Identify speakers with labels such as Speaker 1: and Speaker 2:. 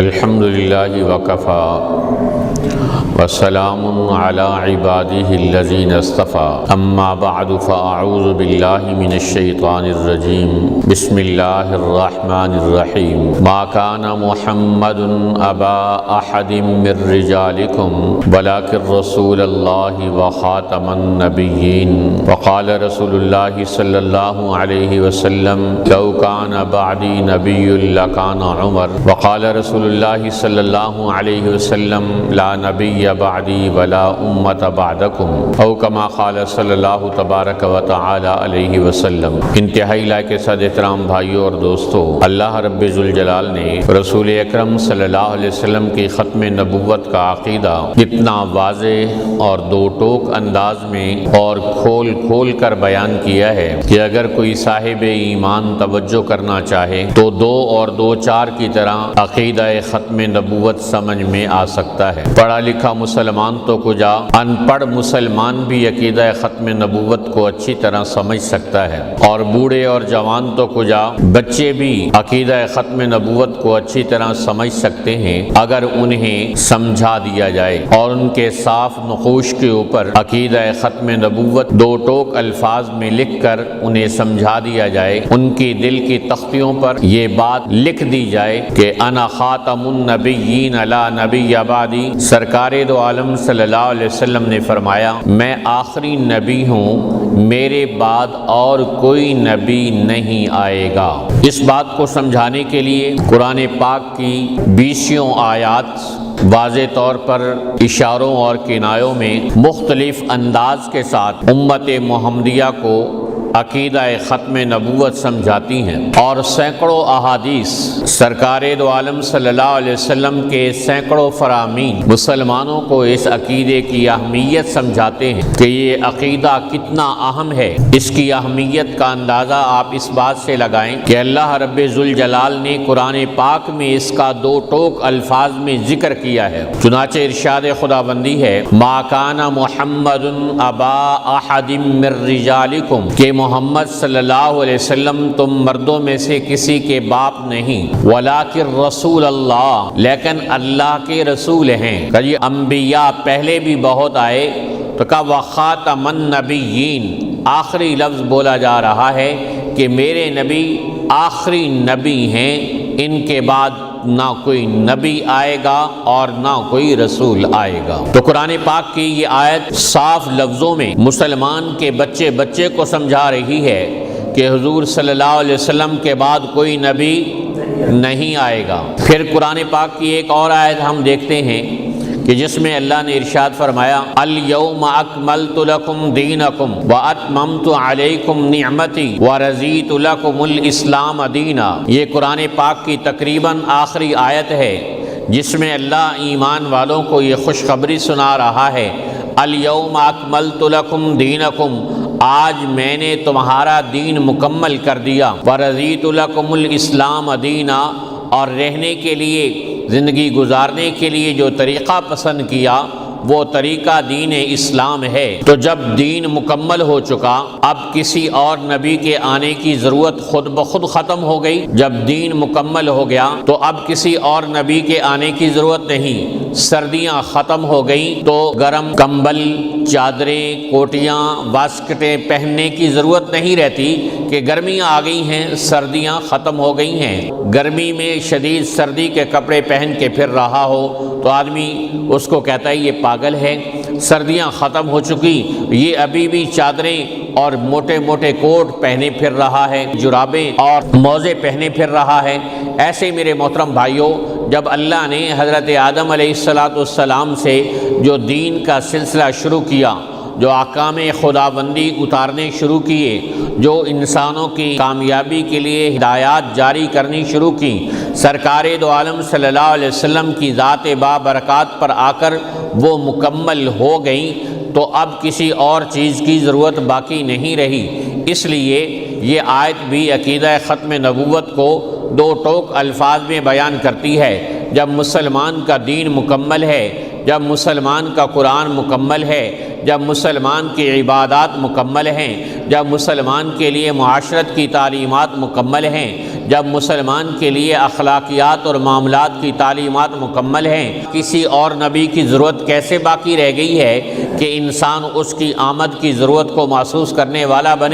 Speaker 1: الحمد للہ وکفی وسلام علی عبادہ الذین اصطفی اما بعد فاعوذ باللہ من الشیطان الرجیم بسم اللہ الرحمن الرحیم ما کان محمد ابا احد من رجالکم ولکن رسول اللہ وخاتم النبیین وقال رسول اللہ صلی اللہ علیہ وسلم لو کان بعدی نبی لکان عمر وقال رسول اللہ صلی اللہ علیہ وسلم لا نبی بعدی ولا امت بعدکم او کما قال صلی اللہ تبارک و تعالی علیہ وسلم۔ انتہائی لائق کے ساتھ احترام بھائیوں اور دوستو، اللہ رب ذوالجلال نے رسول اکرم صلی اللہ علیہ وسلم کی ختم نبوت کا عقیدہ اتنا واضح اور دو ٹوک انداز میں اور کھول کھول کر بیان کیا ہے کہ اگر کوئی صاحب ایمان توجہ کرنا چاہے تو 2 اور 2 4 کی طرح عقیدہ ختم نبوت سمجھ میں آ سکتا ہے۔ پڑھا لکھا مسلمان تو کجا، ان پڑھ مسلمان بھی عقیدہ ختم نبوت کو اچھی طرح سمجھ سکتا ہے، اور بوڑھے اور جوان تو کجا، بچے بھی عقیدہ ختم نبوت کو اچھی طرح سمجھ سکتے ہیں اگر انہیں سمجھا دیا جائے اور ان کے صاف نقوش کے اوپر عقیدہ ختم نبوت 2 ٹوک الفاظ میں لکھ کر انہیں سمجھا دیا جائے، ان کی دل کی تختیوں پر یہ بات لکھ دی جائے کہ انا خاتم النبیین لا نبی بعدی۔ سرکار دو عالم صلی اللہ علیہ وسلم نے فرمایا میں آخری نبی ہوں، میرے بعد اور کوئی نبی نہیں آئے گا۔ اس بات کو سمجھانے کے لیے قرآن پاک کی 20 آیات واضح طور پر اشاروں اور کنایوں میں مختلف انداز کے ساتھ امت محمدیہ کو عقیدہ ختم نبوت سمجھاتی ہیں، اور سینکڑوں احادیث سرکار دو عالم صلی اللہ علیہ وسلم کے سینکڑوں فرامین مسلمانوں کو اس عقیدے کی اہمیت سمجھاتے ہیں کہ یہ عقیدہ کتنا اہم ہے۔ اس کی اہمیت کا اندازہ آپ اس بات سے لگائیں کہ اللہ رب ذوالجلال نے قرآن پاک میں اس کا 2 ٹوک الفاظ میں ذکر کیا ہے۔ چنانچہ ارشاد خداوندی ہے ما کان محمد ابا احد من رجالکم کہ محمد صلی اللہ علیہ وسلم تم مردوں میں سے کسی کے باپ نہیں، ولیکن رسول اللہ لیکن اللہ کے رسول ہیں۔ کہ انبیاء پہلے بھی بہت آئے تو کہا وخاتم النبیین، آخری لفظ بولا جا رہا ہے کہ میرے نبی آخری نبی ہیں، ان کے بعد نہ کوئی نبی آئے گا اور نہ کوئی رسول آئے گا۔ تو قرآن پاک کی یہ آیت صاف لفظوں میں مسلمان کے بچے کو سمجھا رہی ہے کہ حضور صلی اللہ علیہ وسلم کے بعد کوئی نبی نہیں آئے گا۔ پھر قرآن پاک کی ایک اور آیت ہم دیکھتے ہیں کہ جس میں اللہ نے ارشاد فرمایا الیوم اکملت لکم دینکم واتممت علیکم نعمتی ورضیت لکم الاسلام دینا۔ یہ قرآن پاک کی تقریباً آخری آیت ہے جس میں اللہ ایمان والوں کو یہ خوشخبری سنا رہا ہے الیوم اکملت لکم دینکم، آج میں نے تمہارا دین مکمل کر دیا، ورضیت لکم الاسلام دینا، اور رہنے کے لیے زندگی گزارنے کے لیے جو طریقہ پسند کیا وہ طریقہ دین اسلام ہے۔ تو جب دین مکمل ہو چکا اب کسی اور نبی کے آنے کی ضرورت خود بخود ختم ہو گئی۔ جب دین مکمل ہو گیا تو اب کسی اور نبی کے آنے کی ضرورت نہیں۔ سردیاں ختم ہو گئیں تو گرم کمبل، چادریں، کوٹیاں، واسکٹیں پہننے کی ضرورت نہیں رہتی کہ گرمیاں آ گئی ہیں، سردیاں ختم ہو گئی ہیں۔ گرمی میں شدید سردی کے کپڑے پہن کے پھر رہا ہو تو آدمی اس کو کہتا ہے یہ پاگل ہے۔ سردیاں ختم ہو چکی، یہ ابھی بھی چادریں اور موٹے موٹے کوٹ پہنے پھر رہا ہے، جرابیں اور موزے پہنے پھر رہا ہے۔ ایسے میرے محترم بھائیوں، جب اللہ نے حضرت آدم علیہ السلام سے جو دین کا سلسلہ شروع کیا، جو احکام خداوندی اتارنے شروع کیے، جو انسانوں کی کامیابی کے لیے ہدایات جاری کرنی شروع کی، سرکار دو عالم صلی اللہ علیہ وسلم کی ذات بابرکات پر آ کر وہ مکمل ہو گئیں تو اب کسی اور چیز کی ضرورت باقی نہیں رہی۔ اس لیے یہ آیت بھی عقیدہ ختم نبوت کو 2 ٹوک الفاظ میں بیان کرتی ہے۔ جب مسلمان کا دین مکمل ہے، جب مسلمان کا قرآن مکمل ہے، جب مسلمان کی عبادات مکمل ہیں، جب مسلمان کے لیے معاشرت کی تعلیمات مکمل ہیں، جب مسلمان کے لیے اخلاقیات اور معاملات کی تعلیمات مکمل ہیں، کسی اور نبی کی ضرورت کیسے باقی رہ گئی ہے کہ انسان اس کی آمد کی ضرورت کو محسوس کرنے والا بنے؟